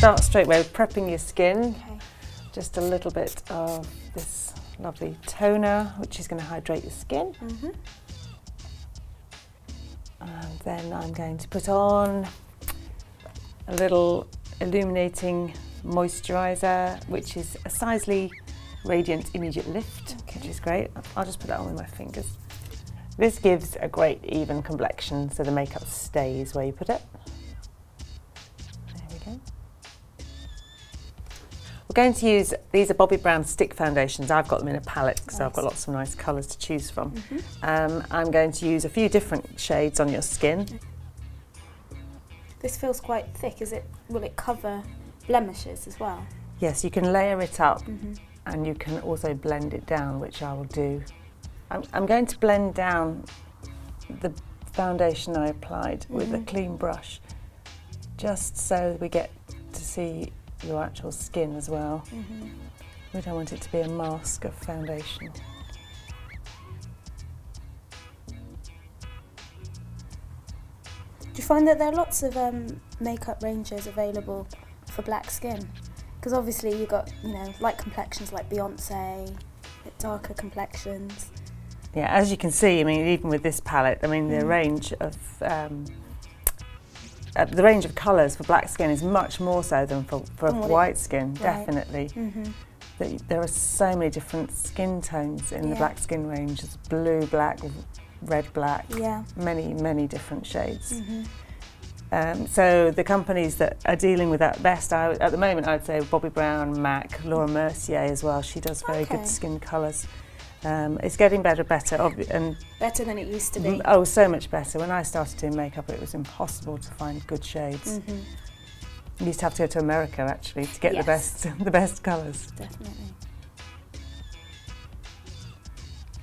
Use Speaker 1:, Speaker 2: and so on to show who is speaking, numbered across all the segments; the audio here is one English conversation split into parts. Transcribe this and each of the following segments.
Speaker 1: start straight away with prepping your skin.
Speaker 2: Okay.
Speaker 1: Just a little bit of this lovely toner, which is going to hydrate your skin. And then I'm going to put on a little illuminating moisturiser, which is a Sisley Radiant Immediate Lift, which is great. I'll just put that on with my fingers. This gives a great even complexion, so the makeup stays where you put it. There we go. We're going to use, these are Bobbi Brown stick foundations. I've got them in a palette because I've got lots of nice colours to choose from. I'm going to use a few different shades on your skin.
Speaker 2: This feels quite thick. Will it cover blemishes as well?
Speaker 1: Yes, you can layer it up and you can also blend it down, which I will do. I'm going to blend down the foundation I applied with a clean brush, just so we get to see your actual skin as well. We don't want it to be a mask of foundation.
Speaker 2: Do you find that there are lots of makeup ranges available for black skin? Because obviously you've got, light complexions like Beyonce, bit darker complexions.
Speaker 1: Yeah, as you can see, even with this palette, the range of colours for black skin is much more so than for white skin, definitely. There are so many different skin tones in the black skin range. There's blue, black, red, black, many different shades. So the companies that are dealing with that best, at the moment I'd say Bobbi Brown, MAC, Laura Mercier as well. She does very good skin colours. It's getting better, and
Speaker 2: better than it used to be.
Speaker 1: Oh, so much better. When I started doing makeup, it was impossible to find good shades. You used to have to go to America actually to get the best colours.
Speaker 2: Definitely.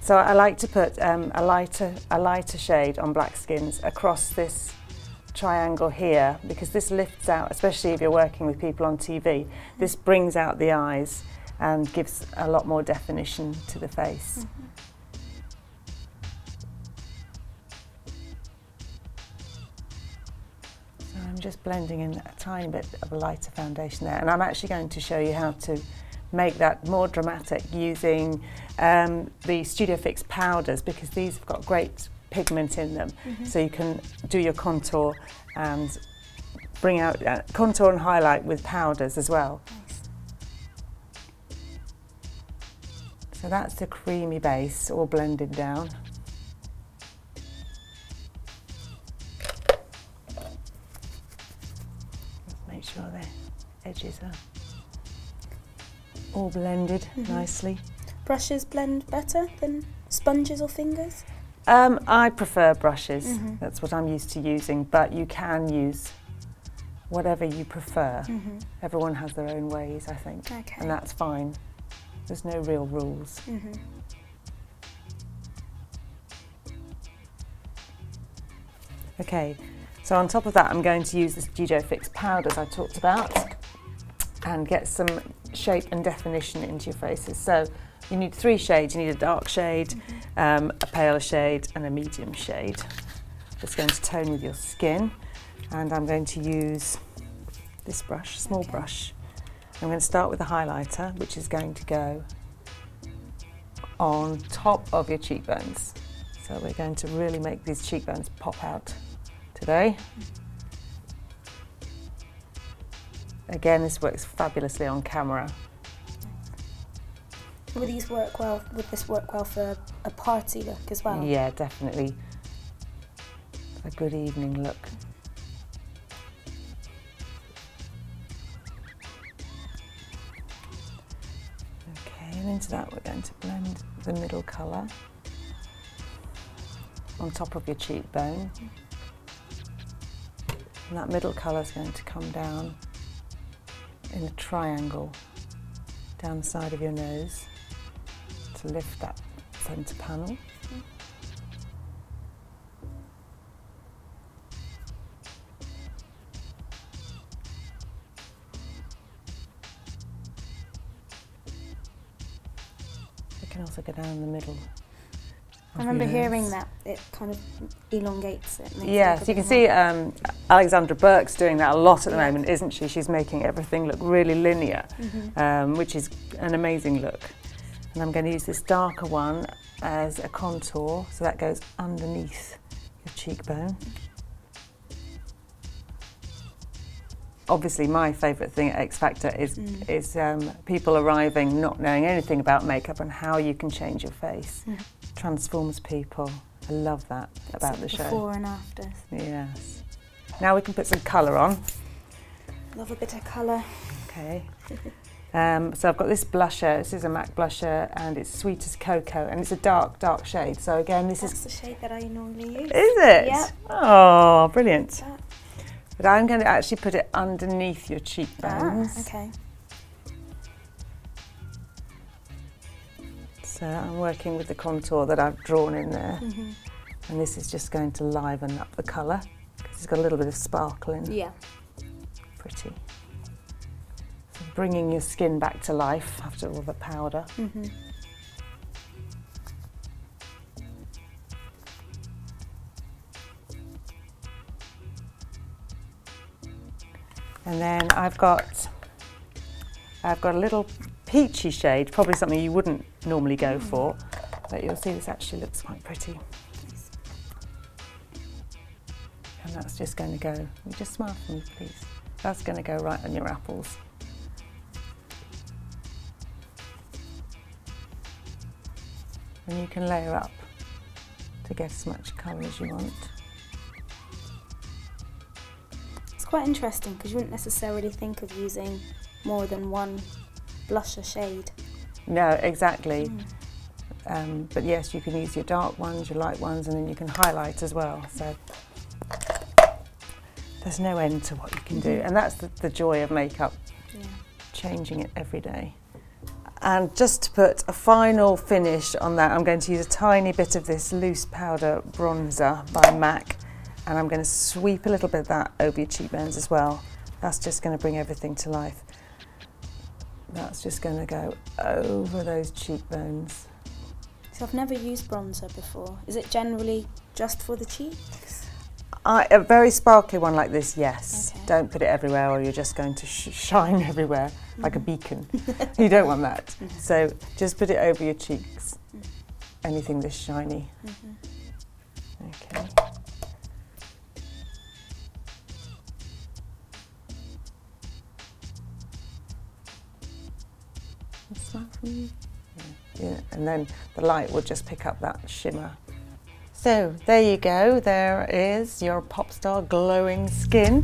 Speaker 1: So I like to put a lighter shade on black skins across this triangle here, because this lifts out, especially if you're working with people on TV. This brings out the eyes and gives a lot more definition to the face. So I'm just blending in a tiny bit of a lighter foundation there, and I'm actually going to show you how to make that more dramatic using the Studio Fix powders, because these have got great pigment in them, so you can do your contour and bring out contour and highlight with powders as well. So that's the creamy base all blended down. Make sure the edges are all blended nicely.
Speaker 2: Brushes blend better than sponges or fingers?
Speaker 1: I prefer brushes. That's what I'm used to using, but you can use whatever you prefer. Everyone has their own ways, I think, and that's fine. There's no real rules. Okay, so on top of that I'm going to use the Studio Fix powders I talked about and get some shape and definition into your faces. So you need 3 shades. You need a dark shade, a paler shade and a medium shade. Just going to tone with your skin, and I'm going to use this brush, small brush. I'm going to start with a highlighter, which is going to go on top of your cheekbones. So we're going to really make these cheekbones pop out today. Again, this works fabulously on camera.
Speaker 2: Would this work well for a party look as well?
Speaker 1: Yeah, definitely. A good evening look. And into that we're going to blend the middle colour on top of your cheekbone. And that middle colour is going to come down in a triangle down the side of your nose to lift that centre panel. It can also go down the middle
Speaker 2: I remember hearing that it kind of elongates it.
Speaker 1: Yes, you can see Alexandra Burke's doing that a lot at the moment, isn't she? She's making everything look really linear, which is an amazing look. And I'm going to use this darker one as a contour, so that goes underneath your cheekbone. Obviously, my favourite thing at X Factor is people arriving not knowing anything about makeup and how you can change your face. Transforms people. I love that about the show.
Speaker 2: Before and after.
Speaker 1: Yes. Now we can put some colour on.
Speaker 2: Love a bit of colour.
Speaker 1: Okay. So I've got this blusher. This is a MAC blusher, and it's Sweet as Cocoa, and it's a dark, dark shade. So again,
Speaker 2: That's the shade that I normally use.
Speaker 1: Is it?
Speaker 2: Yeah.
Speaker 1: Oh, brilliant. But I'm going to actually put it underneath your cheekbones.
Speaker 2: Okay.
Speaker 1: So I'm working with the contour that I've drawn in there. And this is just going to liven up the colour, because it's got a little bit of sparkle in.
Speaker 2: Yeah.
Speaker 1: Pretty. So bringing your skin back to life after all the powder. And then I've got a little peachy shade, probably something you wouldn't normally go for, but you'll see this actually looks quite pretty. And that's just going to go, you just smile for me please, that's going to go right on your apples. And you can layer up to get as much colour as you want.
Speaker 2: It's quite interesting because you wouldn't necessarily think of using more than one blusher shade.
Speaker 1: No, exactly. But yes, you can use your dark ones, your light ones, and then you can highlight as well. So there's no end to what you can do. And that's the joy of makeup, changing it every day. And just to put a final finish on that, I'm going to use a tiny bit of this loose powder bronzer by MAC. And I'm going to sweep a little bit of that over your cheekbones as well. That's just going to bring everything to life. That's just going to go over those cheekbones.
Speaker 2: So I've never used bronzer before. Is it generally just for the cheeks?
Speaker 1: A very sparkly one like this, yes.
Speaker 2: Okay.
Speaker 1: Don't put it everywhere or you're just going to shine everywhere like a beacon. You don't want that. So just put it over your cheeks. Anything this shiny. Okay. Smile for me. Yeah, and then the light will just pick up that shimmer. So there you go, there is your pop star glowing skin.